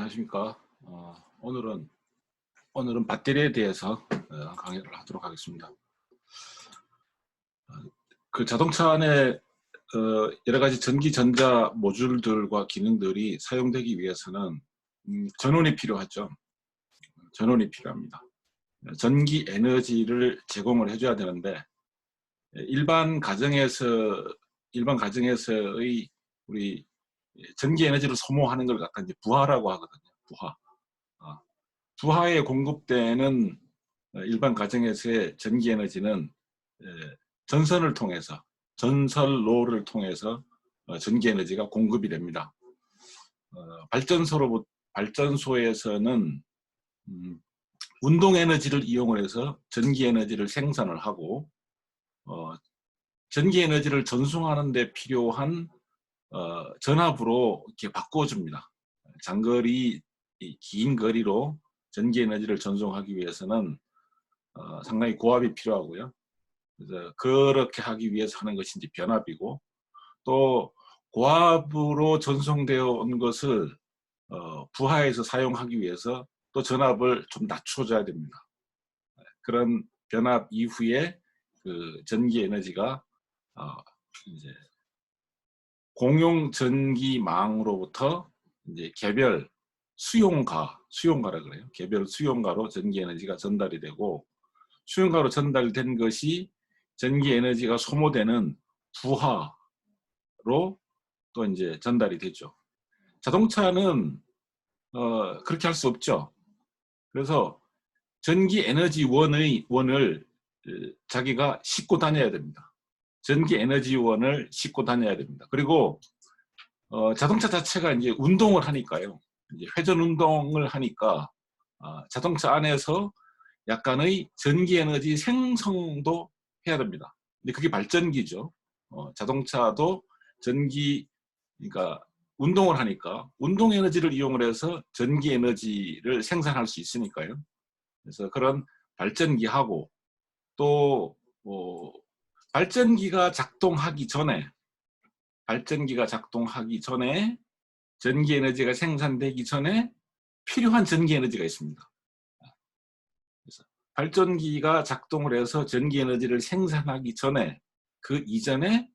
안녕하십니까. 오늘은 배터리에 대해서 강의를 하도록 하겠습니다. 그 자동차 안에 여러 가지 전기 전자 모듈들과 기능들이 사용되기 위해서는 전원이 필요하죠. 전원이 필요합니다. 전기 에너지를 제공을 해줘야 되는데 일반 가정에서의 우리 전기 에너지를 소모하는 걸 갖다 이제 부하라고 하거든요. 부하. 부하에 공급되는 일반 가정에서의 전기 에너지는 전선을 통해서, 전선로를 통해서 전기 에너지가 공급이 됩니다. 발전소에서는 운동 에너지를 이용을 해서 전기 에너지를 생산을 하고 전기 에너지를 전송하는 데 필요한 전압으로 이렇게 바꿔줍니다. 장거리, 긴 거리로 전기 에너지를 전송하기 위해서는 상당히 고압이 필요하고요. 그래서 그렇게 하기 위해서 하는 것이 이제 변압이고, 또 고압으로 전송되어 온 것을 부하에서 사용하기 위해서 또 전압을 좀 낮춰줘야 됩니다. 그런 변압 이후에 그 전기 에너지가 이제 공용 전기망으로부터 이제 개별 수용가라 그래요. 개별 수용가로 전기 에너지가 전달이 되고, 수용가로 전달된 것이 전기 에너지가 소모되는 부하로 또 이제 전달이 되죠. 자동차는 그렇게 할 수 없죠. 그래서 전기 에너지 원을 자기가 싣고 다녀야 됩니다. 전기 에너지 원을 싣고 다녀야 됩니다. 그리고 자동차 자체가 이제 운동을 하니까요. 이제 회전 운동을 하니까 자동차 안에서 약간의 전기 에너지 생성도 해야 됩니다. 근데 그게 발전기죠. 자동차도 그러니까 운동을 하니까 운동 에너지를 이용을 해서 전기 에너지를 생산할 수 있으니까요. 그래서 그런 발전기하고 또 발전기가 작동하기 전에 전기 에너지가 생산되기 전에 필요한 전기 에너지가 있습니다. 그래서 발전기가 작동을 해서 전기 에너지를 생산하기 전에, 그 이전에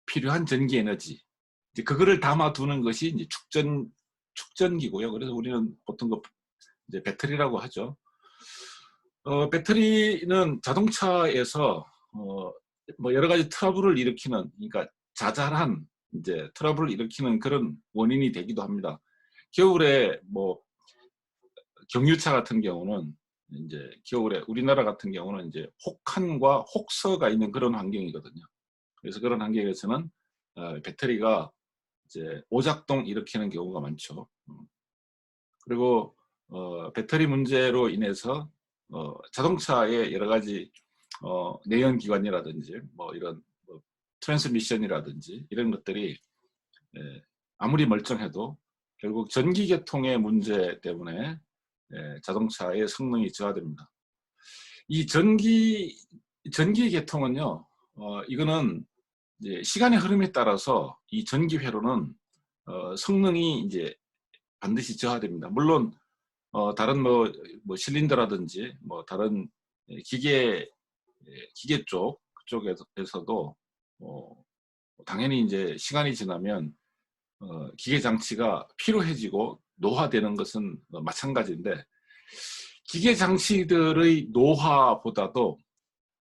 필요한 전기 에너지, 이제 그거를 담아두는 것이 이제 축전기고요. 그래서 우리는 보통 이제 배터리라고 하죠. 배터리는 자동차에서 뭐 여러 가지 트러블을 일으키는, 그러니까 자잘한 이제 트러블을 일으키는 그런 원인이 되기도 합니다. 겨울에 뭐 경유차 같은 경우는 이제 겨울에 우리나라 같은 경우는 이제 혹한과 혹서가 있는 그런 환경이거든요. 그래서 그런 환경에서는 배터리가 이제 오작동 일으키는 경우가 많죠. 그리고 배터리 문제로 인해서 자동차의 여러 가지 내연기관이라든지 뭐 이런 트랜스미션이라든지 이런 것들이 아무리 멀쩡해도 결국 전기계통의 문제 때문에 자동차의 성능이 저하됩니다. 이 전기계통은요, 이거는 이제 시간의 흐름에 따라서 이 전기회로는 성능이 이제 반드시 저하됩니다. 물론 다른 뭐 실린더라든지 뭐 다른 기계 쪽 그쪽에서도 당연히 이제 시간이 지나면 기계 장치가 피로해지고 노화되는 것은 마찬가지인데, 기계 장치들의 노화보다도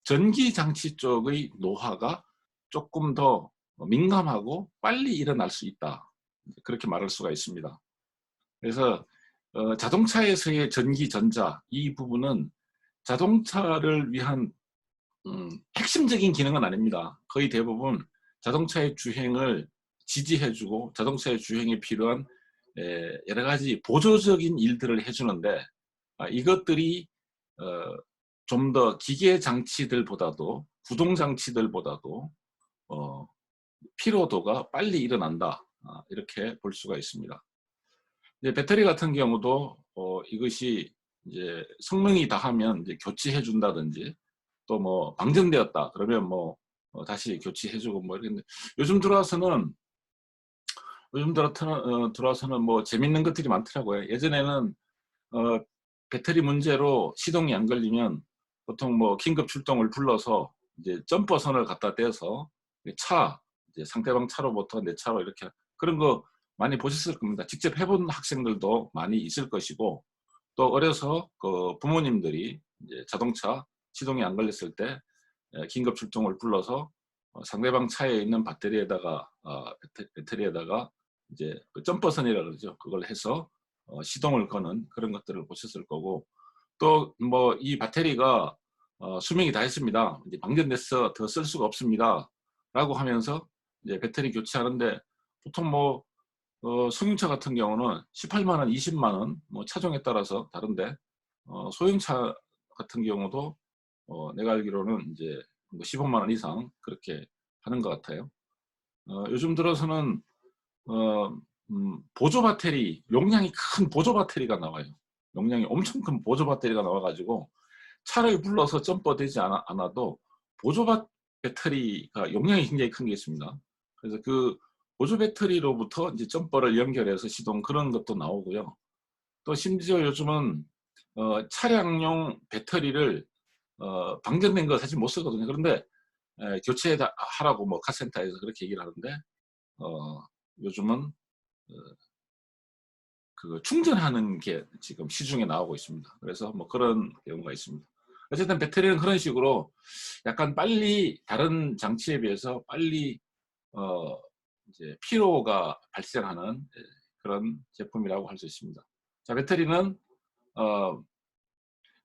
전기 장치 쪽의 노화가 조금 더 민감하고 빨리 일어날 수 있다, 그렇게 말할 수가 있습니다. 그래서 자동차에서의 전기 전자, 이 부분은 자동차를 위한 핵심적인 기능은 아닙니다. 거의 대부분 자동차의 주행을 지지해주고 자동차의 주행에 필요한 여러 가지 보조적인 일들을 해주는데, 이것들이 좀 더 기계 장치들보다도, 구동 장치들보다도 피로도가 빨리 일어난다, 이렇게 볼 수가 있습니다. 이제 배터리 같은 경우도 이것이 이제 성능이 다하면 이제 교체해 준다든지, 또 뭐 방전되었다 그러면 뭐 다시 교체해주고 뭐 이랬는데, 요즘 들어와서는 요즘 들어서는 뭐 재밌는 것들이 많더라고요. 예전에는 어 배터리 문제로 시동이 안 걸리면 보통 뭐 긴급 출동을 불러서 이제 점퍼선을 갖다 대서 이제 상대방 차로부터 내 차로 이렇게 그런 거 많이 보셨을 겁니다. 직접 해본 학생들도 많이 있을 것이고 또 어려서 그 부모님들이 이제 자동차 시동이 안 걸렸을 때 긴급 출동을 불러서 상대방 차에 있는 배터리에다가 이제 그 점퍼선이라 그러죠. 그걸 해서 시동을 거는 그런 것들을 보셨을 거고 또 뭐 이 배터리가 수명이 다 했습니다. 이제 방전돼서 더 쓸 수가 없습니다.라고 하면서 이제 배터리 교체하는데 보통 뭐 승용차 같은 경우는 18만 원, 20만 원, 뭐 차종에 따라서 다른데 소형차 같은 경우도 내가 알기로는 이제 뭐 15만 원 이상 그렇게 하는 것 같아요. 요즘 들어서는 어 보조 배터리 용량이 큰 보조 배터리가 나와요. 용량이 엄청 큰 보조 배터리가 나와 가지고 차를 불러서 점퍼되지 않아도 보조 배터리가 용량이 굉장히 큰 게 있습니다. 그래서 그 보조 배터리로부터 이제 점퍼를 연결해서 시동 그런 것도 나오고요. 또 심지어 요즘은 차량용 배터리를 방전된 거 사실 못 쓰거든요. 그런데 교체 하라고 뭐 카센터에서 그렇게 얘기를 하는데 어 요즘은 어 그 충전하는 게 지금 시중에 나오고 있습니다. 그래서 뭐 그런 경우가 있습니다. 어쨌든 배터리는 그런 식으로 약간 빨리 다른 장치에 비해서 빨리 어 이제 피로가 발생하는 그런 제품이라고 할 수 있습니다. 자, 배터리는 어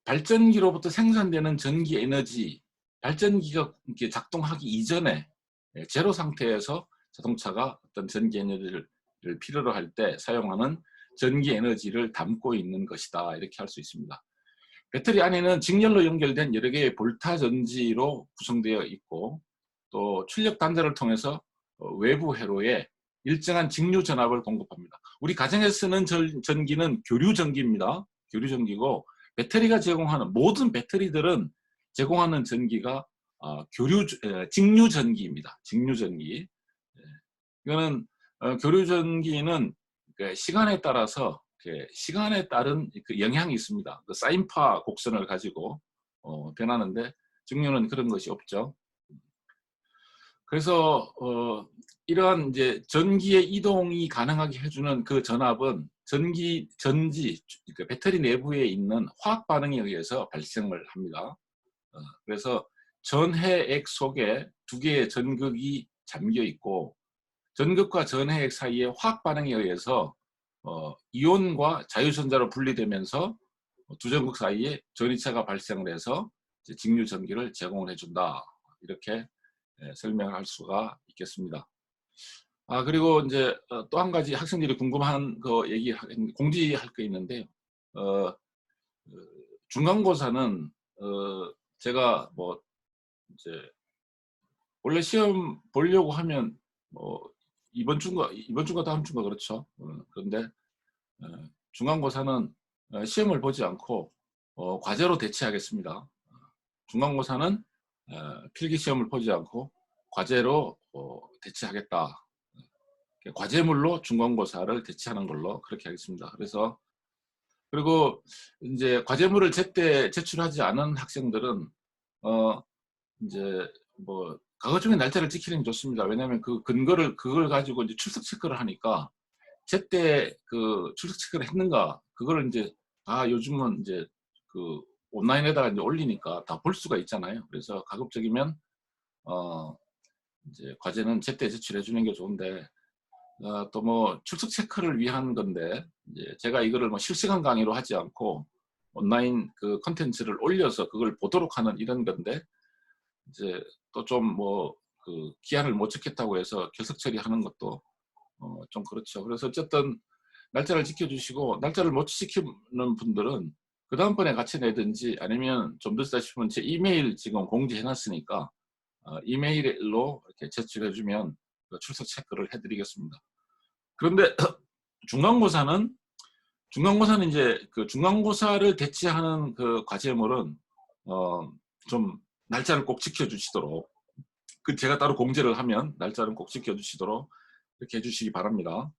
발전기로부터 생산되는 전기 에너지, 발전기가 이렇게 작동하기 이전에 제로 상태에서 자동차가 어떤 전기 에너지를 필요로 할 때 사용하는 전기 에너지를 담고 있는 것이다. 이렇게 할 수 있습니다. 배터리 안에는 직렬로 연결된 여러 개의 볼타 전지로 구성되어 있고 또 출력 단자를 통해서 외부 회로에 일정한 직류 전압을 공급합니다. 우리 가정에서 쓰는 전기는 교류 전기입니다. 교류 전기고 배터리가 제공하는 모든 배터리들은 제공하는 전기가 직류 전기입니다. 직류 전기. 예. 이거는 교류 전기는 그 시간에 따라서 시간에 따른 그 영향이 있습니다. 그 사인파 곡선을 가지고 변하는데 직류는 그런 것이 없죠. 그래서 이러한 이제 전기의 이동이 가능하게 해주는 그 전압은 전지, 그 배터리 내부에 있는 화학 반응에 의해서 발생을 합니다. 그래서 전해액 속에 두 개의 전극이 잠겨 있고 전극과 전해액 사이의 화학 반응에 의해서 이온과 자유전자로 분리되면서 두 전극 사이에 전이차가 발생을 해서 직류 전기를 제공을 해준다. 이렇게 설명을 할 수가 있겠습니다. 그리고 이제 또 한 가지 학생들이 궁금한 거 공지할 거 있는데요. 어, 중간고사는 제가 뭐 이제 원래 시험 보려고 하면 뭐 이번 주가 다음 주가 그렇죠. 그런데 중간고사는 시험을 보지 않고 과제로 대체하겠습니다. 중간고사는 필기 시험을 보지 않고 과제로 대체하겠다. 과제물로 중간고사를 대체하는 걸로 그렇게 하겠습니다. 그래서 그리고 이제 과제물을 제때 제출하지 않은 학생들은 어 이제 뭐 과거 중에 날짜를 지키는 게 좋습니다. 왜냐하면 그걸 가지고 이제 출석 체크를 하니까 제때 그 출석 체크를 했는가 그거를 이제 요즘은 이제 그 온라인에다가 이제 올리니까 다 볼 수가 있잖아요. 그래서 가급적이면 어 이제 과제는 제때 제출해 주는 게 좋은데 또 뭐 출석 체크를 위한 건데 이제 제가 이거를 뭐 실시간 강의로 하지 않고 온라인 그 컨텐츠를 올려서 그걸 보도록 하는 이런 건데 이제 또 좀 뭐 그 기한을 못 지켰다고 해서 결석 처리하는 것도 좀 그렇죠. 그래서 어쨌든 날짜를 지켜주시고 날짜를 못 지키는 분들은 그 다음번에 같이 내든지 아니면 좀 늦다 싶으면 제 이메일 지금 공지해놨으니까 이메일로 이렇게 제출해주면 그 출석 체크를 해드리겠습니다. 그런데 중간고사는 이제 그 중간고사를 대체하는 그 과제물은 좀 날짜를 꼭 지켜주시도록 제가 따로 공지를 하면 날짜를 꼭 지켜주시도록 이렇게 해주시기 바랍니다.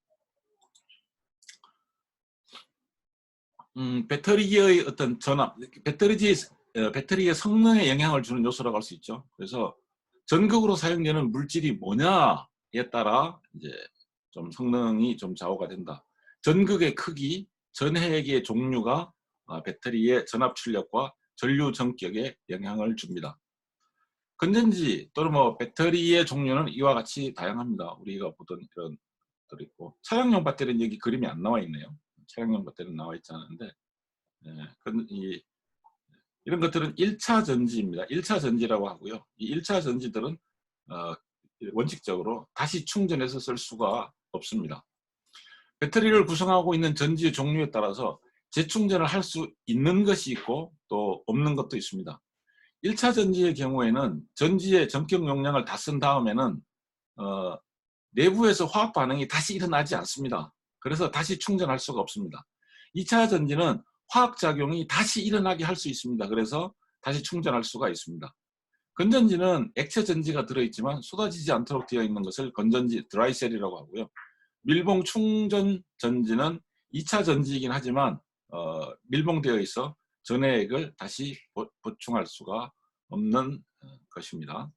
배터리의 어떤 전압, 배터리의 성능에 영향을 주는 요소라고 할 수 있죠. 그래서 전극으로 사용되는 물질이 뭐냐에 따라 이제 좀 성능이 좀 좌우가 된다. 전극의 크기, 전해액의 종류가 배터리의 전압 출력과 전류 전격에 영향을 줍니다. 건전지 또는 뭐 배터리의 종류는 이와 같이 다양합니다. 우리가 보던 이런 것들이 있고, 차량용 배터리는 여기 그림이 안 나와 있네요. 차량용 배터리는 나와 있지 않은데, 이런 것들은 1차 전지입니다. 1차 전지라고 하고요. 이 1차 전지들은 원칙적으로 다시 충전해서 쓸 수가 없습니다. 배터리를 구성하고 있는 전지의 종류에 따라서 재충전을 할 수 있는 것이 있고 또 없는 것도 있습니다. 1차 전지의 경우에는 전지의 전격 용량을 다 쓴 다음에는 내부에서 화학 반응이 다시 일어나지 않습니다. 그래서 다시 충전할 수가 없습니다. 2차 전지는 화학작용이 다시 일어나게 할 수 있습니다. 그래서 다시 충전할 수가 있습니다. 건전지는 액체 전지가 들어있지만 쏟아지지 않도록 되어 있는 것을 건전지 드라이셀이라고 하고요. 밀봉 충전 전지는 2차 전지이긴 하지만 밀봉되어 있어 전해액을 다시 보충할 수가 없는 것입니다.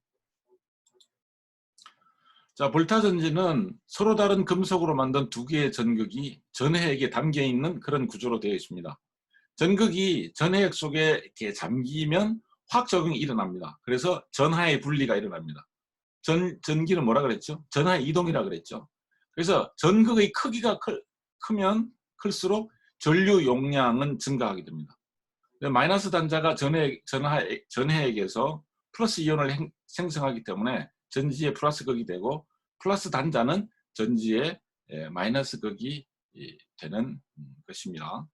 자, 볼타 전지는 서로 다른 금속으로 만든 두 개의 전극이 전해액에 담겨 있는 그런 구조로 되어 있습니다. 전극이 전해액 속에 이렇게 잠기면 화학작용이 일어납니다. 그래서 전하의 분리가 일어납니다. 전기는 뭐라 그랬죠? 전하의 이동이라 그랬죠. 그래서 전극의 크기가 크면 클수록 전류 용량은 증가하게 됩니다. 마이너스 단자가 전해액에서 플러스 이온을 생성하기 때문에 전지의 플러스 극이 되고, 플러스 단자는 전지의 마이너스 극이 되는 것입니다.